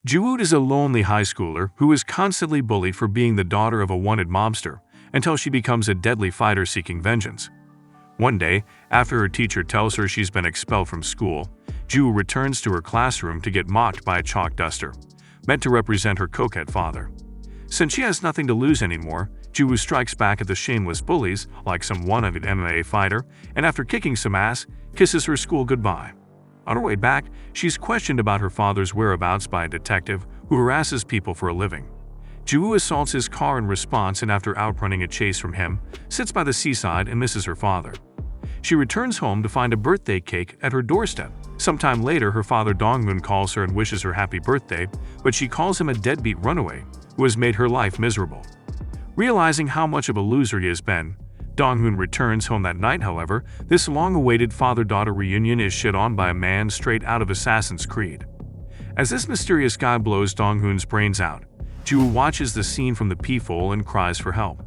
Ju is a lonely high schooler who is constantly bullied for being the daughter of a wanted mobster until she becomes a deadly fighter seeking vengeance. One day, after her teacher tells her she's been expelled from school, Ju returns to her classroom to get mocked by a chalk duster, meant to represent her coquette father. Since she has nothing to lose anymore, Ju strikes back at the shameless bullies like some wannabe MMA fighter, and after kicking some ass, kisses her school goodbye. On her way back, she's questioned about her father's whereabouts by a detective who harasses people for a living. Ju assaults his car in response and after outrunning a chase from him, sits by the seaside and misses her father. She returns home to find a birthday cake at her doorstep. Sometime later, her father Dong-hoon calls her and wishes her happy birthday, but she calls him a deadbeat runaway who has made her life miserable. Realizing how much of a loser he has been, Dong-hoon returns home that night. However, this long-awaited father-daughter reunion is shit on by a man straight out of Assassin's Creed. As this mysterious guy blows Dong-hoon's brains out, Ju watches the scene from the peephole and cries for help.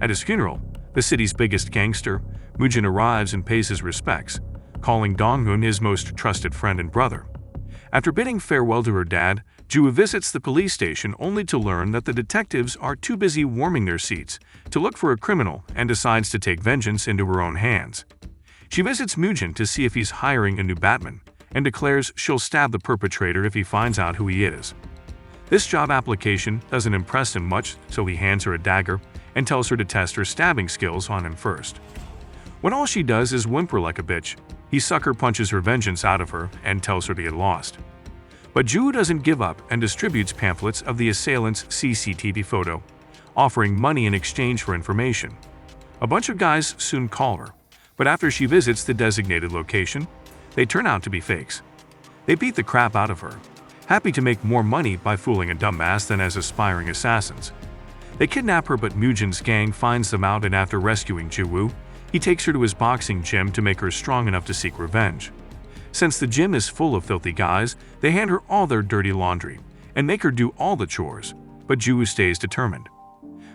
At his funeral, the city's biggest gangster, Moojin, arrives and pays his respects, calling Dong-hoon his most trusted friend and brother. After bidding farewell to her dad, Ju visits the police station only to learn that the detectives are too busy warming their seats to look for a criminal and decides to take vengeance into her own hands. She visits Moojin to see if he's hiring a new Batman and declares she'll stab the perpetrator if he finds out who he is. This job application doesn't impress him much, so he hands her a dagger and tells her to test her stabbing skills on him first. When all she does is whimper like a bitch, he sucker punches her vengeance out of her and tells her to get lost. But Ju doesn't give up and distributes pamphlets of the assailant's CCTV photo, offering money in exchange for information. A bunch of guys soon call her, but after she visits the designated location, they turn out to be fakes. They beat the crap out of her, happy to make more money by fooling a dumbass than as aspiring assassins. They kidnap her, but Moojin's gang finds them out, and after rescuing Ju, he takes her to his boxing gym to make her strong enough to seek revenge. Since the gym is full of filthy guys, they hand her all their dirty laundry and make her do all the chores, but Ju stays determined.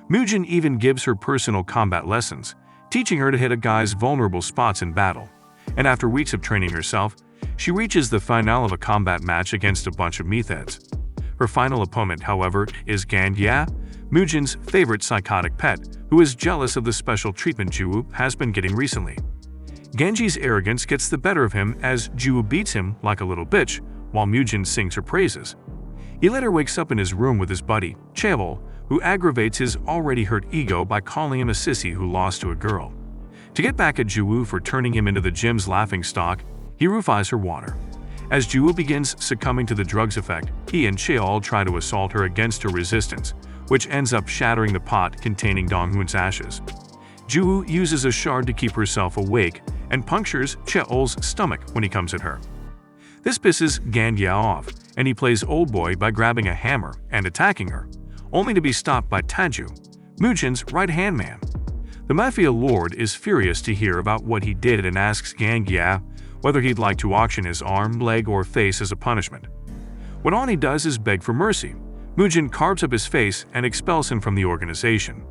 Moojin even gives her personal combat lessons, teaching her to hit a guy's vulnerable spots in battle. And after weeks of training herself, she reaches the finale of a combat match against a bunch of meatheads. Her final opponent, however, is Gangya, Moojin's favorite psychotic pet, who is jealous of the special treatment Ju has been getting recently. Genji's arrogance gets the better of him as Ju beats him like a little bitch while Moojin sings her praises. He later wakes up in his room with his buddy, Chaewol, who aggravates his already hurt ego by calling him a sissy who lost to a girl. To get back at Ju for turning him into the gym's laughingstock, he roofies her water. As Ju begins succumbing to the drug's effect, he and Chaewol try to assault her against her resistance, which ends up shattering the pot containing Dong-hoon's ashes. Ju uses a shard to keep herself awake and punctures Chaewol's stomach when he comes at her. This pisses Gangya off, and he plays old boy by grabbing a hammer and attacking her, only to be stopped by Taju, Moojin's right-hand man. The mafia lord is furious to hear about what he did and asks Gangya whether he'd like to auction his arm, leg, or face as a punishment. When all he does is beg for mercy, Moojin carves up his face and expels him from the organization.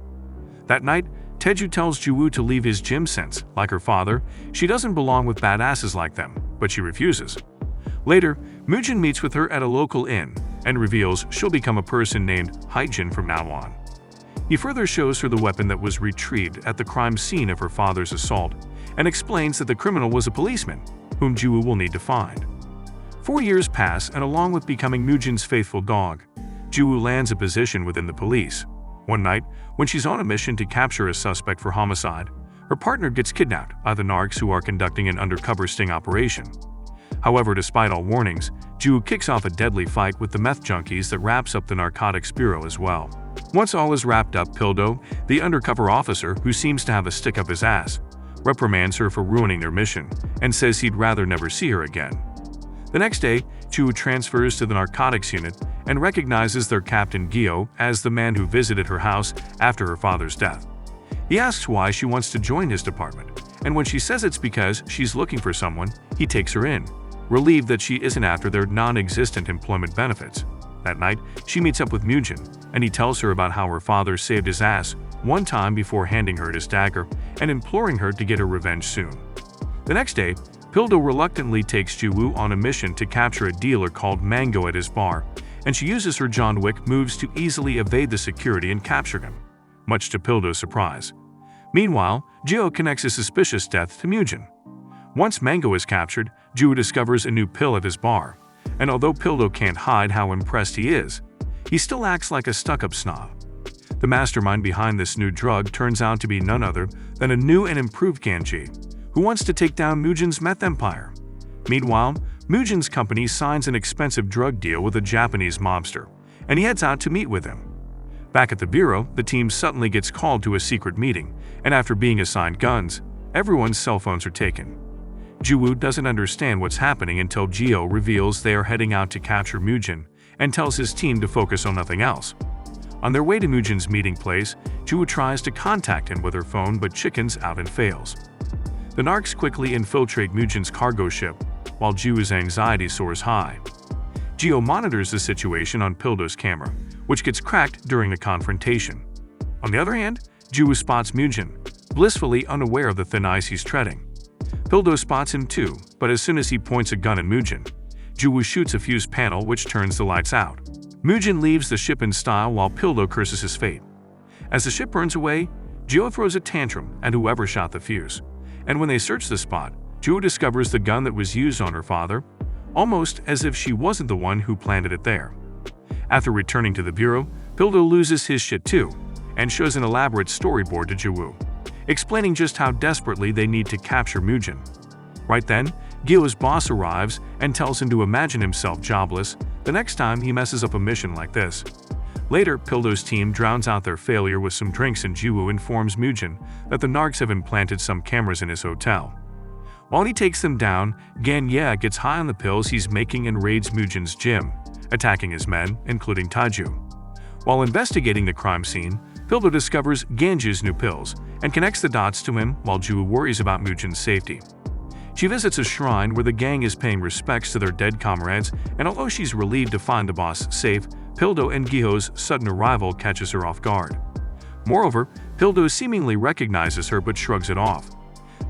That night, Taeju tells Ju to leave his gym since, like her father, she doesn't belong with badasses like them, but she refuses. Later, Moojin meets with her at a local inn and reveals she'll become a person named Haijin from now on. He further shows her the weapon that was retrieved at the crime scene of her father's assault and explains that the criminal was a policeman, whom Ju will need to find. 4 years pass, and along with becoming Moojin's faithful dog, Ju lands a position within the police. One night, when she's on a mission to capture a suspect for homicide, her partner gets kidnapped by the narcs who are conducting an undercover sting operation. However, despite all warnings, Ju kicks off a deadly fight with the meth junkies that wraps up the narcotics bureau as well. Once all is wrapped up, Pildo, the undercover officer who seems to have a stick up his ass, reprimands her for ruining their mission and says he'd rather never see her again. The next day, Ju transfers to the narcotics unit and recognizes their captain Gyo as the man who visited her house after her father's death. He asks why she wants to join his department, and when she says it's because she's looking for someone, he takes her in, relieved that she isn't after their non-existent employment benefits. That night, she meets up with Moojin, and he tells her about how her father saved his ass one time before handing her his dagger and imploring her to get her revenge soon. The next day, Pildo reluctantly takes Ju on a mission to capture a dealer called Mango at his bar and she uses her John Wick moves to easily evade the security and capture him, much to Pildo's surprise. Meanwhile, Gio connects his suspicious death to Mugen. Once Mango is captured, Ju discovers a new pill at his bar, and although Pildo can't hide how impressed he is, he still acts like a stuck-up snob. The mastermind behind this new drug turns out to be none other than a new and improved Ganji, who wants to take down Mugen's meth empire. Meanwhile, Mugen's company signs an expensive drug deal with a Japanese mobster, and he heads out to meet with him. Back at the bureau, the team suddenly gets called to a secret meeting, and after being assigned guns, everyone's cell phones are taken. Juwoo doesn't understand what's happening until Gio reveals they are heading out to capture Mugen and tells his team to focus on nothing else. On their way to Mugen's meeting place, Juwoo tries to contact him with her phone but chickens out and fails. The narcs quickly infiltrate Mugen's cargo ship, while Juwoo's anxiety soars high. Gio monitors the situation on Pildo's camera, which gets cracked during the confrontation. On the other hand, Juwoo spots Mugen, blissfully unaware of the thin ice he's treading. Pildo spots him too, but as soon as he points a gun at Mugen, Juwoo shoots a fuse panel which turns the lights out. Mugen leaves the ship in style while Pildo curses his fate. As the ship burns away, Gio throws a tantrum at whoever shot the fuse, and when they search the spot, Juwoo discovers the gun that was used on her father, almost as if she wasn't the one who planted it there. After returning to the bureau, Pildo loses his shit too, and shows an elaborate storyboard to Juwoo, explaining just how desperately they need to capture Mugen. Right then, Gio's boss arrives and tells him to imagine himself jobless the next time he messes up a mission like this. Later, Pildo's team drowns out their failure with some drinks and Juwoo informs Mugen that the narcs have implanted some cameras in his hotel. While he takes them down, Ganye gets high on the pills he's making and raids Mugen's gym, attacking his men, including Taiju. While investigating the crime scene, Pildo discovers Ganje's new pills and connects the dots to him while Juwoo worries about Mugen's safety. She visits a shrine where the gang is paying respects to their dead comrades, and although she's relieved to find the boss safe, Pildo and Gio's sudden arrival catches her off guard. Moreover, Pildo seemingly recognizes her but shrugs it off.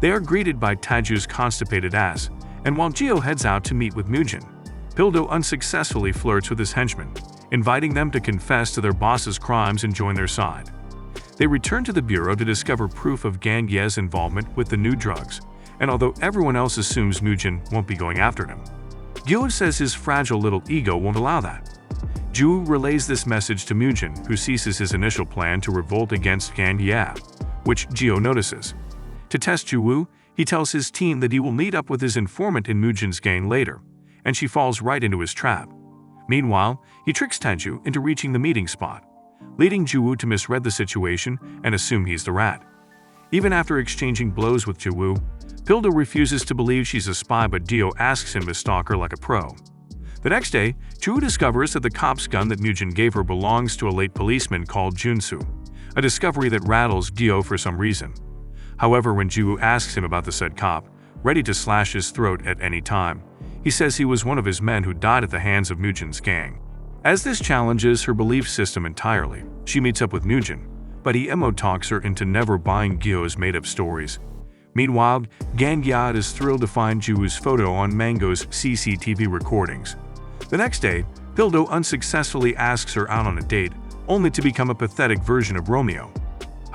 They are greeted by Taju's constipated ass, and while Gio heads out to meet with Mugen, Pildo unsuccessfully flirts with his henchmen, inviting them to confess to their boss's crimes and join their side. They return to the bureau to discover proof of Ganye's involvement with the new drugs, and although everyone else assumes Mugen won't be going after him, Gio says his fragile little ego won't allow that. Juwoo relays this message to Mugen, who ceases his initial plan to revolt against Ganye, which Gio notices. To test Juwoo, he tells his team that he will meet up with his informant in Mugen's gang later, and she falls right into his trap. Meanwhile, he tricks Taiju into reaching the meeting spot, leading Juwoo to misread the situation and assume he's the rat. Even after exchanging blows with Juwoo, Pildo refuses to believe she's a spy, but Dio asks him to stalk her like a pro. The next day, Juwoo discovers that the cop's gun that Mugen gave her belongs to a late policeman called Junsu, a discovery that rattles Dio for some reason. However, when Juwoo asks him about the said cop, ready to slash his throat at any time, he says he was one of his men who died at the hands of Mugen's gang. As this challenges her belief system entirely, she meets up with Mugen, but he emo-talks her into never buying Gio's made-up stories. Meanwhile, Ganye is thrilled to find Juwoo's photo on Mango's CCTV recordings. The next day, Pildo unsuccessfully asks her out on a date, only to become a pathetic version of Romeo.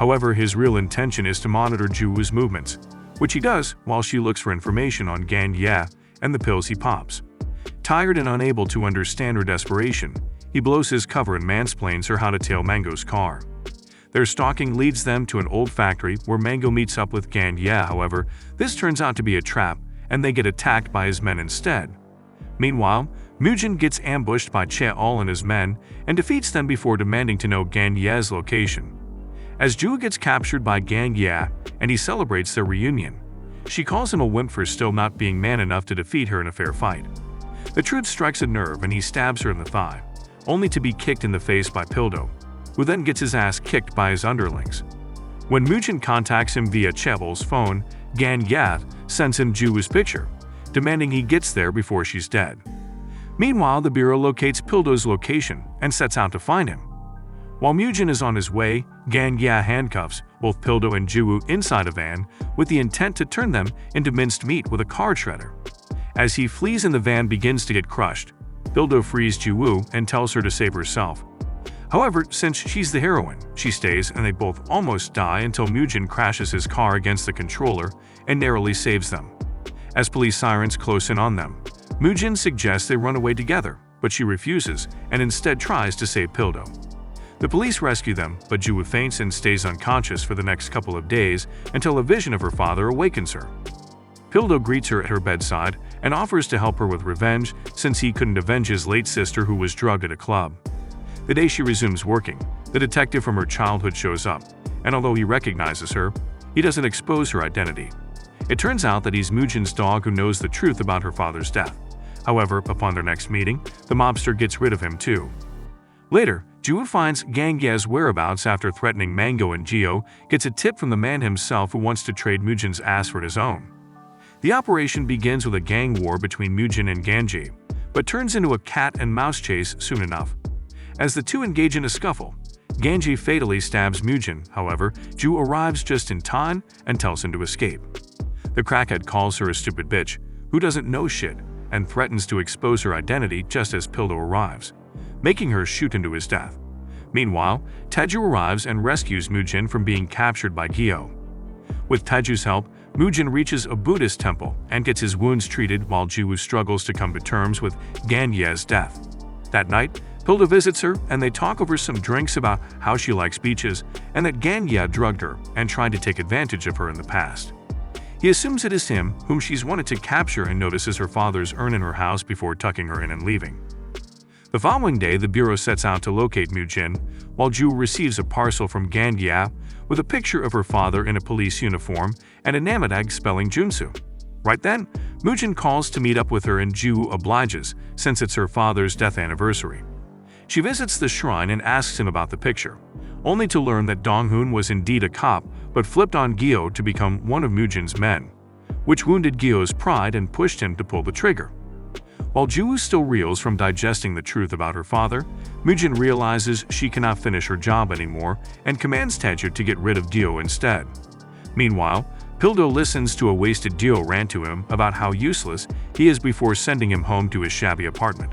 However, his real intention is to monitor Juwoo's movements, which he does while she looks for information on Ganye and the pills he pops. Tired and unable to understand her desperation, he blows his cover and mansplains her how to tail Mango's car. Their stalking leads them to an old factory where Mango meets up with Ganye. However, this turns out to be a trap, and they get attacked by his men instead. Meanwhile, Mugen gets ambushed by Cheol and his men and defeats them before demanding to know Ganye's location. As Juwoo gets captured by Ganye and he celebrates their reunion, she calls him a wimp for still not being man enough to defeat her in a fair fight. The truth strikes a nerve and he stabs her in the thigh, only to be kicked in the face by Pildo, who then gets his ass kicked by his underlings. When Mugen contacts him via Cheol's phone, Ganye sends him Juwoo's picture, demanding he gets there before she's dead. Meanwhile, the bureau locates Pildo's location and sets out to find him. While Mugen is on his way, Ganye handcuffs both Pildo and Juwoo inside a van with the intent to turn them into minced meat with a card shredder. As he flees and the van begins to get crushed, Pildo frees Ju-woo and tells her to save herself. However, since she's the heroine, she stays and they both almost die until Mujin crashes his car against the controller and narrowly saves them. As police sirens close in on them, Mujin suggests they run away together, but she refuses and instead tries to save Pildo. The police rescue them, but Ju-woo faints and stays unconscious for the next couple of days until a vision of her father awakens her. Pildo greets her at her bedside and offers to help her with revenge since he couldn't avenge his late sister who was drugged at a club. The day she resumes working, the detective from her childhood shows up, and although he recognizes her, he doesn't expose her identity. It turns out that he's Mujin's dog who knows the truth about her father's death. However, upon their next meeting, the mobster gets rid of him too. Later, Ju-woo finds Gang Ye's whereabouts after threatening Mango, and Geo gets a tip from the man himself who wants to trade Mujin's ass for his own. The operation begins with a gang war between Mujin and Ganji, but turns into a cat and mouse chase soon enough. As the two engage in a scuffle, Ganji fatally stabs Mujin. However, Ju arrives just in time and tells him to escape. The crackhead calls her a stupid bitch who doesn't know shit and threatens to expose her identity just as Pildo arrives, making her shoot into his death. Meanwhile, Taeju arrives and rescues Mujin from being captured by Gyo. With Taeju's help, Mujin reaches a Buddhist temple and gets his wounds treated while Ju-woo struggles to come to terms with Gang Ye's death. That night, Pildo visits her and they talk over some drinks about how she likes beaches and that Gang Ye drugged her and tried to take advantage of her in the past. He assumes it is him whom she's wanted to capture and notices her father's urn in her house before tucking her in and leaving. The following day, the bureau sets out to locate Mujin, while Ju receives a parcel from Gang Ye with a picture of her father in a police uniform and a namedag spelling Junsu. Right then, Mujin calls to meet up with her and Ju obliges since it's her father's death anniversary. She visits the shrine and asks him about the picture, only to learn that Dong-hoon was indeed a cop but flipped on Gyo to become one of Mujin's men, which wounded Gyo's pride and pushed him to pull the trigger. While Ju still reels from digesting the truth about her father, Mujin realizes she cannot finish her job anymore and commands Taeju to get rid of Gyo instead. Meanwhile, Pildo listens to a wasted Gyo rant to him about how useless he is before sending him home to his shabby apartment.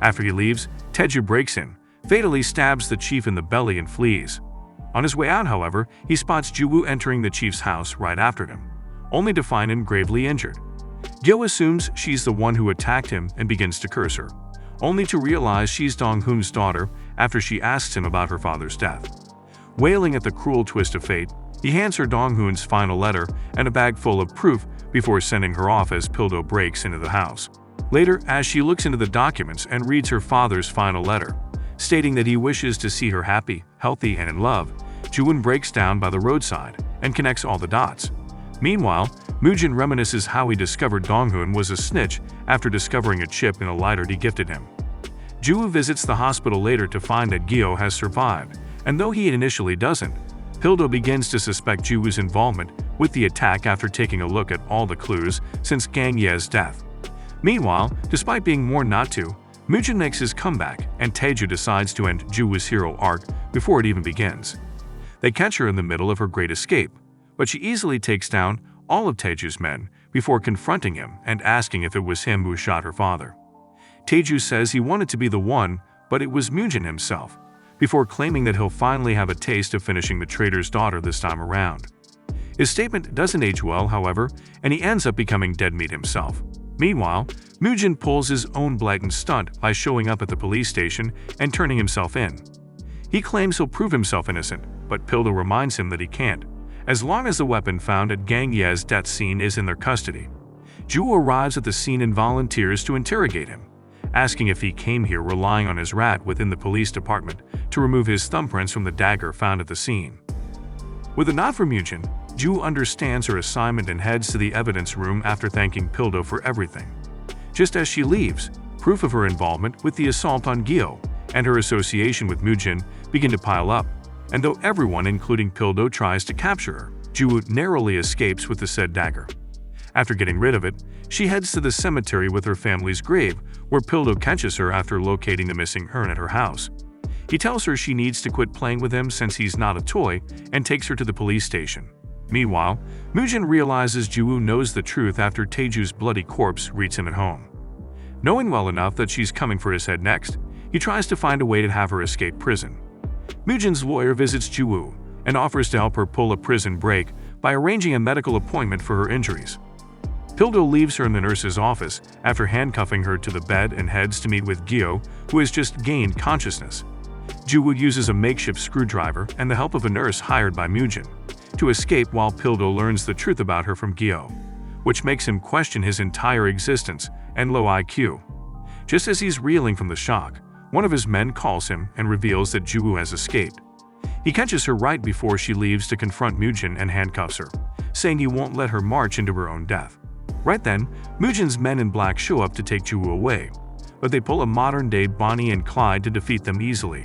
After he leaves, Taeju breaks in, fatally stabs the chief in the belly and flees. On his way out, however, he spots Ju entering the chief's house right after him, only to find him gravely injured. Gyo assumes she's the one who attacked him and begins to curse her, only to realize she's Dong-hoon's daughter after she asks him about her father's death. Wailing at the cruel twist of fate, he hands her Dong-hoon's final letter and a bag full of proof before sending her off as Pildo breaks into the house. Later, as she looks into the documents and reads her father's final letter, stating that he wishes to see her happy, healthy, and in love, Ju-won breaks down by the roadside and connects all the dots. Meanwhile, Mujin reminisces how he discovered Dong-hoon was a snitch after discovering a chip in a lighter he gifted him. Ju visits the hospital later to find that Gyo has survived, and though he initially doesn't, Pildo begins to suspect Juwoo's involvement with the attack after taking a look at all the clues since Gang Ye's death. Meanwhile, despite being warned not to, Mujin makes his comeback and Taeju decides to end Juwoo's hero arc before it even begins. They catch her in the middle of her great escape, but she easily takes down all of Taeju's men before confronting him and asking if it was him who shot her father. Taeju says he wanted to be the one, but it was Mujin himself, before claiming that he'll finally have a taste of finishing the traitor's daughter this time around. His statement doesn't age well, however, and he ends up becoming dead meat himself. Meanwhile, Mujin pulls his own blatant stunt by showing up at the police station and turning himself in. He claims he'll prove himself innocent, but Pildo reminds him that he can't, as long as the weapon found at Gang Ye's death scene is in their custody. Ju arrives at the scene and volunteers to interrogate him, asking if he came here relying on his rat within the police department to remove his thumbprints from the dagger found at the scene. With a nod from Mujin, Ju understands her assignment and heads to the evidence room after thanking Pildo for everything. Just as she leaves, proof of her involvement with the assault on Gyo and her association with Mujin begin to pile up, and though everyone, including Pildo, tries to capture her, Ju narrowly escapes with the said dagger. After getting rid of it, she heads to the cemetery with her family's grave, where Pildo catches her after locating the missing urn at her house. He tells her she needs to quit playing with him since he's not a toy and takes her to the police station. Meanwhile, Mujin realizes Ju knows the truth after Taeju's bloody corpse greets him at home. Knowing well enough that she's coming for his head next, he tries to find a way to have her escape prison. Mujin's lawyer visits Ju and offers to help her pull a prison break by arranging a medical appointment for her injuries. Pildo leaves her in the nurse's office after handcuffing her to the bed and heads to meet with Gyo, who has just gained consciousness. Ju uses a makeshift screwdriver and the help of a nurse hired by Mujin to escape while Pildo learns the truth about her from Gyo, which makes him question his entire existence and low IQ. Just as he's reeling from the shock, one of his men calls him and reveals that Ju has escaped. He catches her right before she leaves to confront Mujin and handcuffs her, saying he won't let her march into her own death. Right then, Mujin's men in black show up to take Ju away, but they pull a modern-day Bonnie and Clyde to defeat them easily.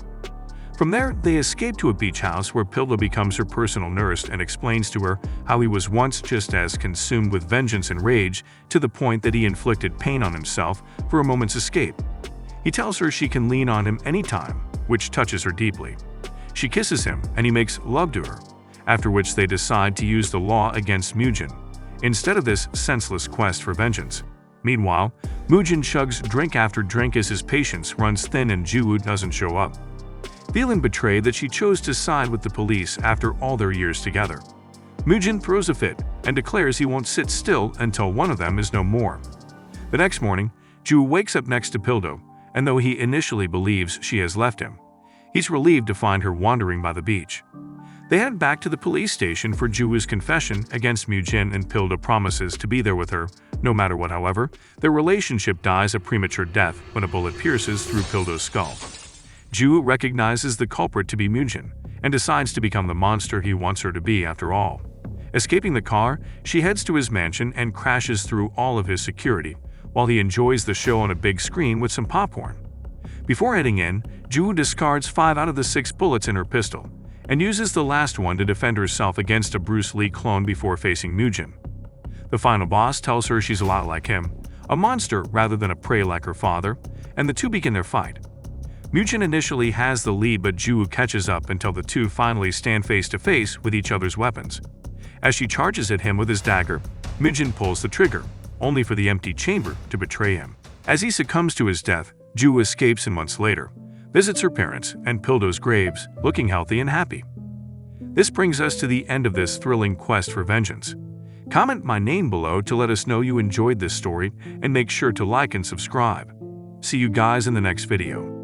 From there, they escape to a beach house where Pildo becomes her personal nurse and explains to her how he was once just as consumed with vengeance and rage to the point that he inflicted pain on himself for a moment's escape. He tells her she can lean on him anytime, which touches her deeply. She kisses him and he makes love to her, after which they decide to use the law against Mujin, instead of this senseless quest for vengeance. Meanwhile, Mujin chugs drink after drink as his patience runs thin and Ju doesn't show up. Feeling betrayed that she chose to side with the police after all their years together, Mujin throws a fit and declares he won't sit still until one of them is no more. The next morning, Ju wakes up next to Pildo, and though he initially believes she has left him, he's relieved to find her wandering by the beach. They head back to the police station for Ju's confession against Mujin, and Pildo promises to be there with her no matter what. However, their relationship dies a premature death when a bullet pierces through Pildo's skull. Ju recognizes the culprit to be Mujin and decides to become the monster he wants her to be after all. Escaping the car, she heads to his mansion and crashes through all of his security while he enjoys the show on a big screen with some popcorn. Before heading in, Ju discards 5 out of the 6 bullets in her pistol and uses the last one to defend herself against a Bruce Lee clone before facing Mujin. The final boss tells her she's a lot like him, a monster rather than a prey like her father, and the two begin their fight. Mujin initially has the lead, but Ju catches up until the two finally stand face to face with each other's weapons. As she charges at him with his dagger, Mujin pulls the trigger, only for the empty chamber to betray him. As he succumbs to his death, Ju escapes and months later visits her parents and Pildo's graves, looking healthy and happy. This brings us to the end of this thrilling quest for vengeance. Comment my name below to let us know you enjoyed this story, and make sure to like and subscribe. See you guys in the next video.